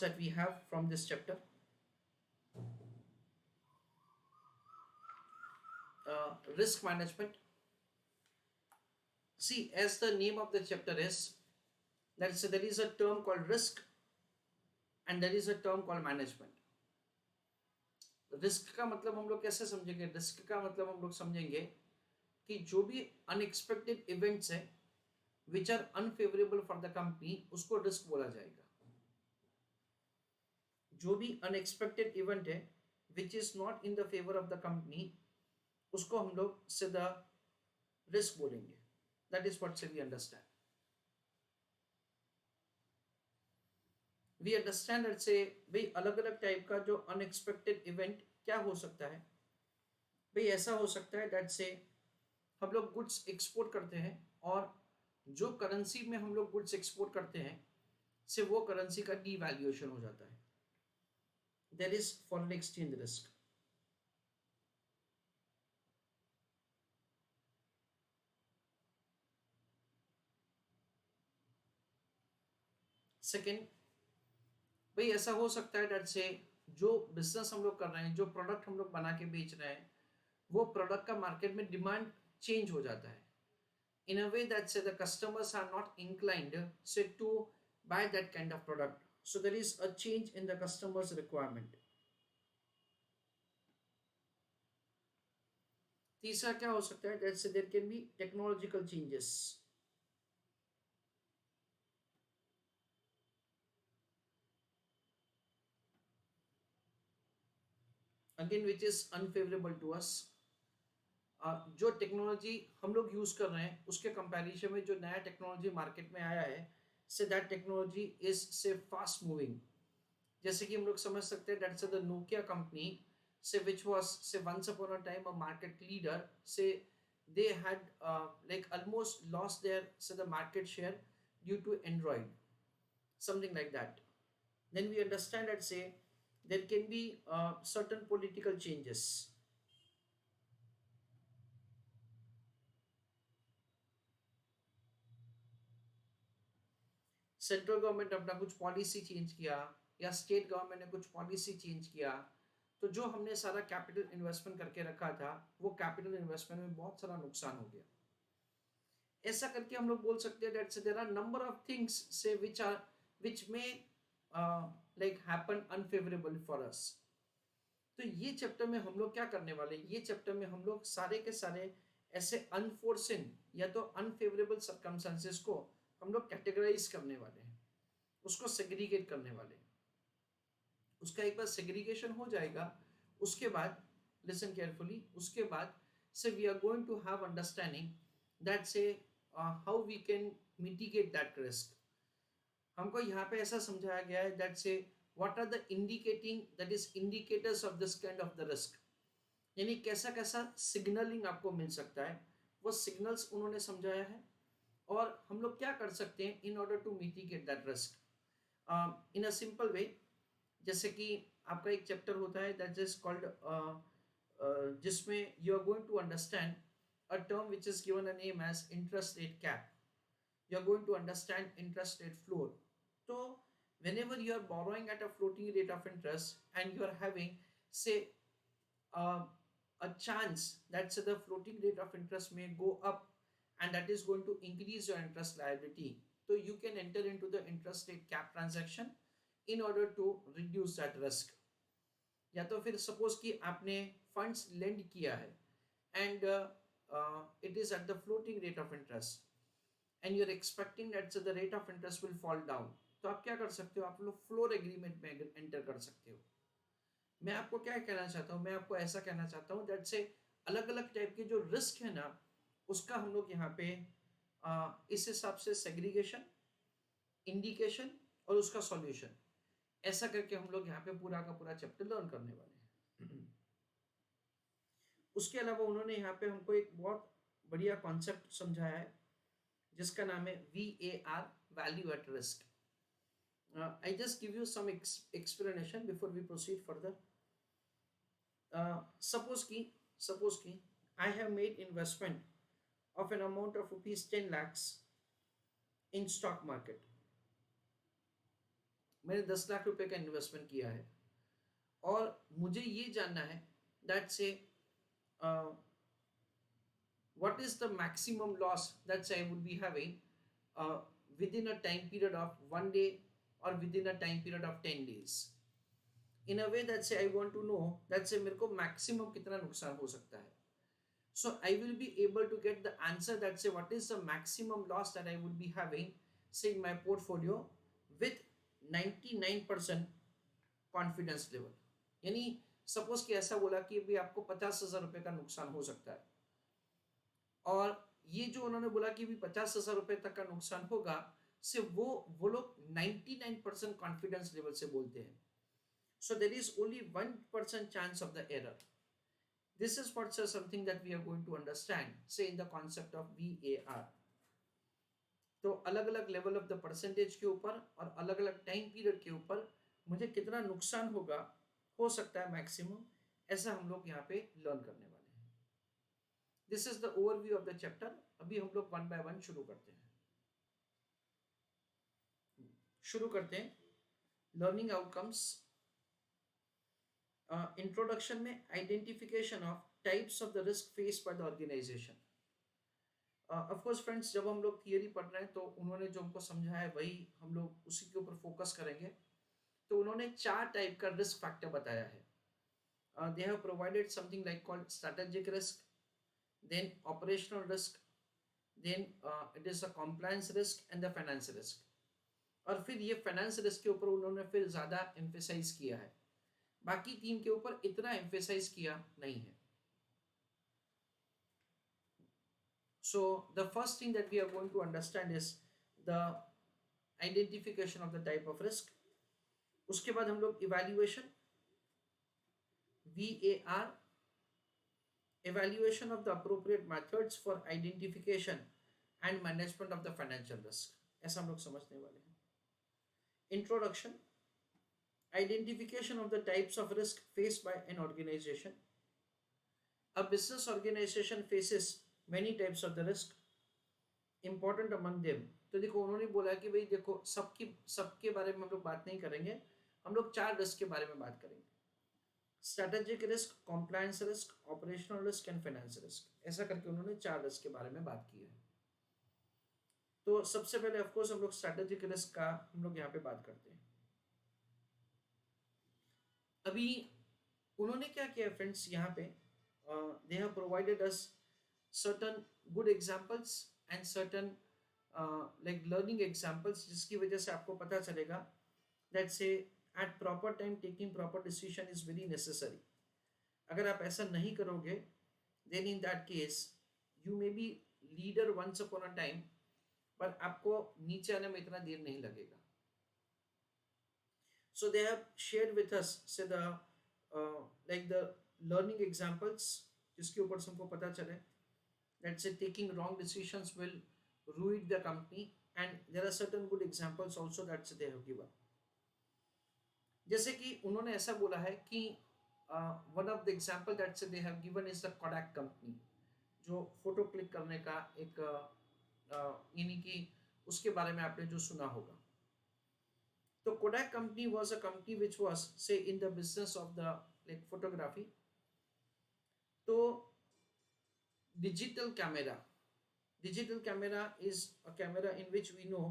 that we have from this chapter. Risk management. See, as the name of the chapter is, let's say there is a term called risk and there is a term called management. Risk का मतलब हम लोग कैसे समझेंगे? Risk का मतलब हम लोग समझेंगे कि जो भी अनएक्सपेक्टेड इवेंट्स है which are unfavourable for the company, उसको रिस्क बोला जाएगा. जो भी अनएक्सपेक्टेड इवेंट है which is not in the favour of the company, उसको हम लोग सीधा रिस्क बोलेंगे. That is what say we understand. We understand that say भाई अलग अलग टाइप का जो अनएक्सपेक्टेड इवेंट क्या हो सकता है. भाई ऐसा हो सकता है दैट से हम लोग गुड्स एक्सपोर्ट करते हैं और जो करेंसी में हम लोग गुड्स एक्सपोर्ट करते हैं से वो करेंसी का डीवैल्यूएशन हो जाता है. There is foreign exchange risk. Second, भाई ऐसा हो सकता है डेट से जो बिजनेस हम लोग कर रहे हैं, जो प्रोडक्ट हम लोग बना के बेच रहे हैं, वो प्रोडक्ट का मार्केट में डिमांड चेंज हो जाता है इन अ वे दैट से the customers are not inclined से to buy that kind of product. So there is a change in the customers requirement. तीसरा क्या हो सकता है दैट से there can be technological changes. Again which is unfavourable to us. जो technology हम लोग यूज कर रहे हैं उसके कंपैरिजन में जो नया टेक्नोलॉजी मार्केट में आया है से दैट टेक्नोलॉजी इज से फास्ट मूविंग. जैसे कि हम लोग समझ सकते हैं that's the Nokia company say which was say once upon a time a market leader say they had like almost lost their so the market share due to android, something like that. Then we understand that say there can be certain political changes. Central government अपना कुछ policy change किया या state government ने कुछ policy change किया, तो जो हमने सारा कैपिटल इन्वेस्टमेंट करके रखा था वो कैपिटल इन्वेस्टमेंट में बहुत सारा नुकसान हो गया. ऐसा करके हम लोग बोल सकते हैं that there are number of things से which may like happen unfavourable for us. तो ये चैप्टर में हम लोग क्या करने वाले हैं, ये चैप्टर में हम लोग सारे के सारे ऐसे अनफोर्सिन या तो अनफेवरेबल सर्कमस्टेंसेस को हम लोग कैटेगराइज करने वाले हैं, उसको सेग्रीगेट करने वाले हैं. उसका एक बार सेग्रीगेशन हो जाएगा उसके बाद लिसन केयरफुली, उसके बाद से we are going to have understanding that से how we can mitigate that risk. हमको यहाँ पे ऐसा समझाया गया है दैट से what are the indicating that is indicators of this kind of the risk. यानी कैसा कैसा सिग्नलिंग आपको मिल सकता है, वो सिग्नल्स उन्होंने समझाया है और हम लोग क्या कर सकते हैं in order to mitigate that risk in a simple way. जैसे कि आपका एक चैप्टर होता है दैट इज कॉल्ड जिसमें you are going to understand a term which is given a name as interest rate cap. you are going to understand interest rate floor. So whenever you are borrowing at a floating rate of interest and you are having say uh, a chance that say the floating rate of interest may go up and that is going to increase your interest liability, so you can enter into the interest rate cap transaction in order to reduce that risk. या तो फिर suppose कि आपने funds lend किया है and it is at the floating rate of interest and you are expecting that the rate of interest will fall down, तो आप क्या कर सकते हो, आप लोग फ्लोर एग्रीमेंट में एंटर कर सकते हो. मैं आपको क्या कहना चाहता हूँ, मैं आपको ऐसा कहना चाहता हूँ दैट से अलग अलग टाइप के जो रिस्क है ना उसका हम लोग यहाँ पे इस हिसाब से सेग्रीगेशन, इंडिकेशन और उसका सॉल्यूशन, ऐसा करके हम लोग यहाँ पे पूरा का पूरा चैप्टर लर्न करने वाले हैं. उसके अलावा उन्होंने यहाँ पे हमको एक बहुत बढ़िया कॉन्सेप्ट समझाया है जिसका नाम है VAR, value at risk. I just give you some explanation before we proceed further. Suppose कि I have made investment of an amount of rupees 10 lakhs in stock market. मैंने 10 लाख रुपए का इन्वेस्टमेंट किया है और मुझे ये जानना है दैट से what is the maximum loss that I would be having uh, within a time period of 1 day or within a time period of 10 days. In a way that say I want to know that say मेरे को maximum कितना नुकसान हो सकता है. So I will be able to get the answer that say what is the maximum loss that I would be having say in my portfolio with 99% confidence level. यानी suppose कि ऐसा बोला कि अभी आपको 50,000 रुपए का नुकसान हो सकता है और ये जो उन्होंने बोला कि भी 50,000 रुपए तक का नुकसान होगा से वो लोग 99% कॉन्फिडेंस लेवल से बोलते हैं. So there is only 1% chance of the error. This is what something that we are going to understand से in the concept of VAR. तो अलग अलग लेवल ऑफ द परसेंटेज के ऊपर और अलग अलग टाइम पीरियड के ऊपर मुझे कितना नुकसान होगा हो सकता है मैक्सिमम, ऐसा हम लोग यहाँ पे लर्न करने वाले हैं. This is the overview of the chapter. अभी हम लोग वन बाय वन शुरू करते हैं. Learning outcomes. इंट्रोडक्शन में identification of types of the risk face by the organisation. Of course friends, जब हम लोग थियरी पढ़ रहे हैं तो उन्होंने जो हमको समझाया है वही हम लोग उसी के ऊपर फोकस करेंगे. तो उन्होंने 4 टाइप का रिस्क फैक्टर बताया है. They have provided something like called strategic risk, then operational risk, then it is a compliance risk and the finance risk. और फिर ये फाइनेंस रिस्क के ऊपर उन्होंने फिर ज़्यादा एम्फेसाइज किया है, बाकी 3 के ऊपर इतना एम्फेसाइज किया नहीं है. So the first thing that we are going to understand is the identification of the type of risk. उसके बाद हम लोग evaluation, VAR, evaluation of the appropriate methods for identification and management of the financial risk, ऐसा हम लोग समझने वाले हैं. Introduction, identification of the types of risk faced by an organization. A business organization faces many types of the risk. Important among them, तो देखो उन्होंने बोला कि भाई देखो सबके बारे में हम लोग बात नहीं करेंगे, हम लोग 4 रिस्क के बारे में बात करेंगे. Strategic risk, compliance risk, operational risk and finance risk, ऐसा करके उन्होंने 4 रिस्क के बारे में बात की है. तो सबसे पहले ऑफ कोर्स हम लोग स्ट्रैटेजिक रिस्क का हम लोग यहाँ पे बात करते हैं. अभी उन्होंने क्या किया फ्रेंड्स, यहाँ पे they have provided us certain good examples and certain like learning examples, जिसकी वजह से आपको पता चलेगा दैट से at proper time taking proper decision is very necessary. अगर आप ऐसा नहीं करोगे then in that case you may be leader once upon a time, पर आपको नीचे आने में इतना देर नहीं लगेगा. So they have shared with us say the like the learning examples, जिसके ऊपर से हमको पता चले that say taking wrong decisions will ruin the company, and there are certain good examples also that they have given. जैसे कि उन्होंने ऐसा बोला है कि one of the example that they have given is the Kodak company, जो photo click करने का एक यानी कि उसके बारे में आपने जो सुना होगा. तो Kodak company was a company which was से in the business of the like photography. तो digital camera is a camera in which we know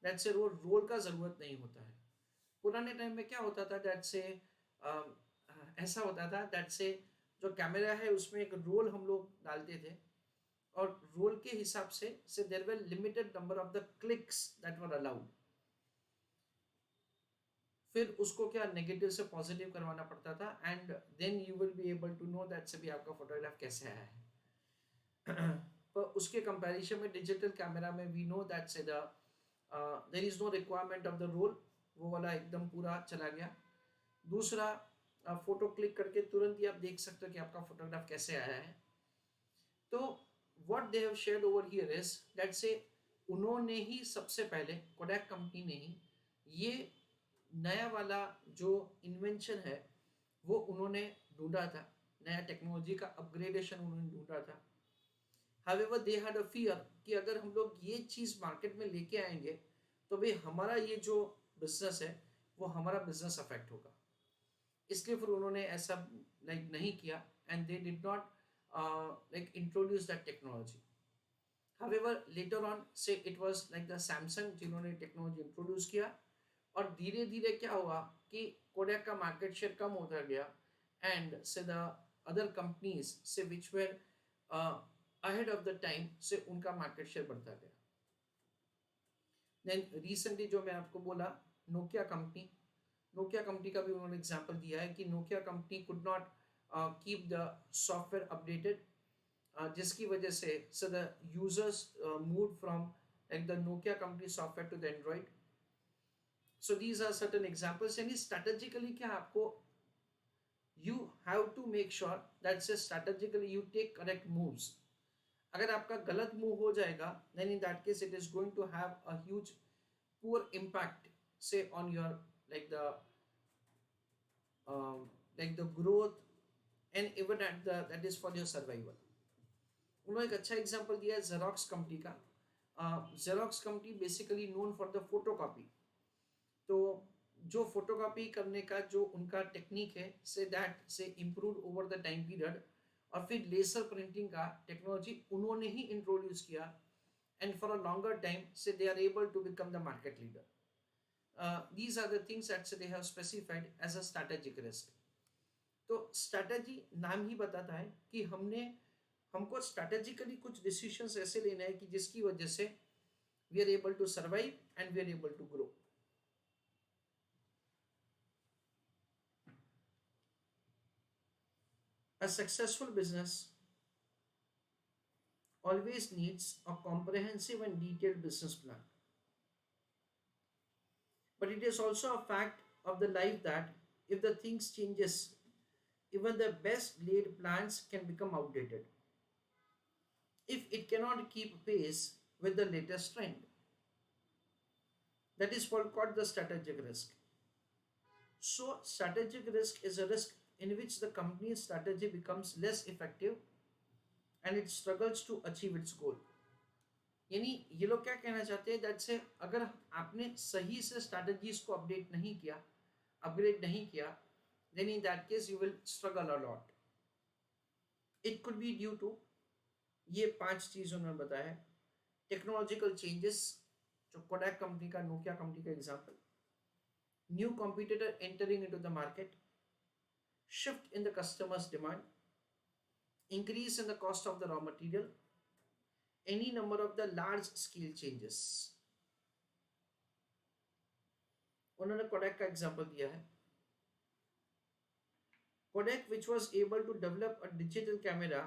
that से रोल का जरूरत नहीं होता है. पुराने टाइम में क्या होता था दैट से ऐसा होता था दैट से जो कैमरा है उसमें एक रोल हम लोग डालते थे और रोल के हिसाब से there were limited number of the clicks that were allowed. फिर उसको क्या नेगेटिव से पॉजिटिव करवाना पड़ता था and then you will be able to know that say भी आपका फोटोग्राफ कैसे आया है. पर उसके कंपैरिजन में डिजिटल कैमरा में वी नो दैट से there is no requirement of the roll, वो वाला एकदम पूरा चला गया. दूसरा, फोटो क्लिक करके तुरंत ही आप देख सकते हो कि आपका फोटोग्राफ कैसे आया है. तो what they have shared over here is that से उन्होंने ही सबसे पहले कोडैक कंपनी ने ही ये नया वाला जो इन्वेंशन है वो उन्होंने ढूंढा था, नया टेक्नोलॉजी का अपग्रेडेशन उन्होंने ढूंढा था. However they had a fear कि अगर हम लोग ये चीज़ मार्केट में लेके आएंगे तो भाई हमारा ये जो बिजनेस है वो हमारा बिजनेस अफेक्ट होगा, इसलिए फिर उन्होंने ऐसा नहीं किया, and they did not introduce that technology. However, later on, say it was like the Samsung जिन्होंने टेक्नोलॉजी इंट्रोड्यूस किया, और धीरे धीरे क्या हुआ कि कोडैक का मार्केट शेयर कम होता गया, एंड से द अदर कंपनीज से विच where ahead of the time से उनका मार्केट शेयर बढ़ता गया. देन रिसेंटली जो मैं आपको बोला, नोकिया कंपनी, नोकिया कंपनी का भी उन्होंने एग्जांपल दिया है कि Nokia company could not keep the software updated, जिसकी वजह से the users move from like the Nokia company software to the Android. So these are certain examples. यानी स्ट्रेटेजिकली क्या आपको, you have to make sure that से strategically you take correct moves. अगर आपका गलत मूव हो जाएगा, then in that case it is going to have a huge poor impact से on your like the growth and even at the that is for your survival. उन्होंने एक अच्छा example दिया है जेरोक्स कंपनी का. Xerox company basically known for the photocopy. तो जो photocopy करने का जो उनका टेक्निक है, से दैट से improve over the time period, और फिर लेजर प्रिंटिंग का टेक्नोलॉजी उन्होंने ही इंट्रोड्यूस किया, and for a longer time से they are able to become the market leader. These are the things that they have specified as a strategic risk. तो strategy नाम ही बताता है कि हमको स्ट्रैटेजिकली कुछ डिसीजंस ऐसे लेना है कि जिसकी वजह से we are able to survive and we are able to grow. A successful business always needs a comprehensive and detailed business plan. But it is also a fact of the life that if the things changes, even the best laid plans can become outdated if it cannot keep pace with the latest trend. That is what called the strategic risk. So, strategic risk is a risk in which the company's strategy becomes less effective and it struggles to achieve its goal. यानी ये लोग क्या कहना चाहते हैं, that से अगर आपने सही से स्ट्रैटेजीज को अपडेट नहीं किया, अपग्रेड नहीं किया, then in that case you will struggle a lot. It could be due to, ये 5 चीज उन्होंने बताया. टेक्नोलॉजिकल चेंजेस, जो कोडैक कंपनी का, नोकिया कंपनी का example. New competitor entering into the market, shift in the customer's demand, increase in the cost of the raw material, any number of the large scale changes. उन्होंने Kodak का example दिया है. Kodak which was able to develop a digital camera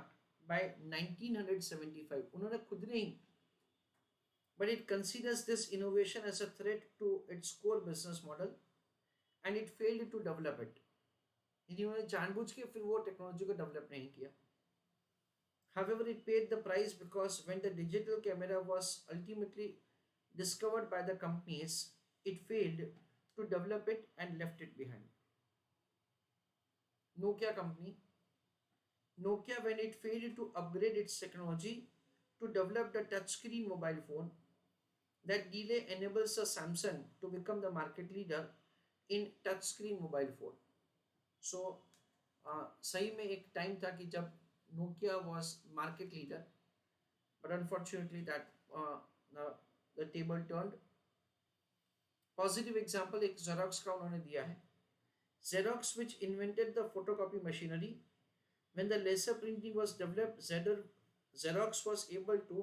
by 1975, उन्होंने खुद नहीं, but it considers this innovation as a threat to its core business model and it failed to develop it. इन्होंने जानबूझ के फिर वो टेक्नोलॉजी को डेवलप नहीं किया. However, it paid the price because when the digital camera was ultimately discovered by the companies, it failed to develop it and left it behind. Nokia company, Nokia, when it failed to upgrade its technology to develop the touchscreen mobile phone, that delay enables a Samsung to become the market leader in touchscreen mobile phone. सो सही में एक time था कि जब Nokia was market leader, but unfortunately that the table turned. Positive example एक Xerox का उन्होंने दिया है. Xerox which invented the photocopy machinery, when the laser printing was developed, Xerox was able to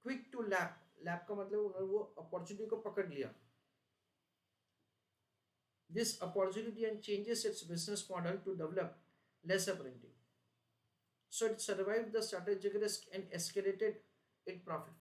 quick to leap का मतलब उन्होंने वो opportunity को पकड़ लिया. This opportunity and changes its business model to develop laser printing. So it survived the strategic risk and escalated its profit.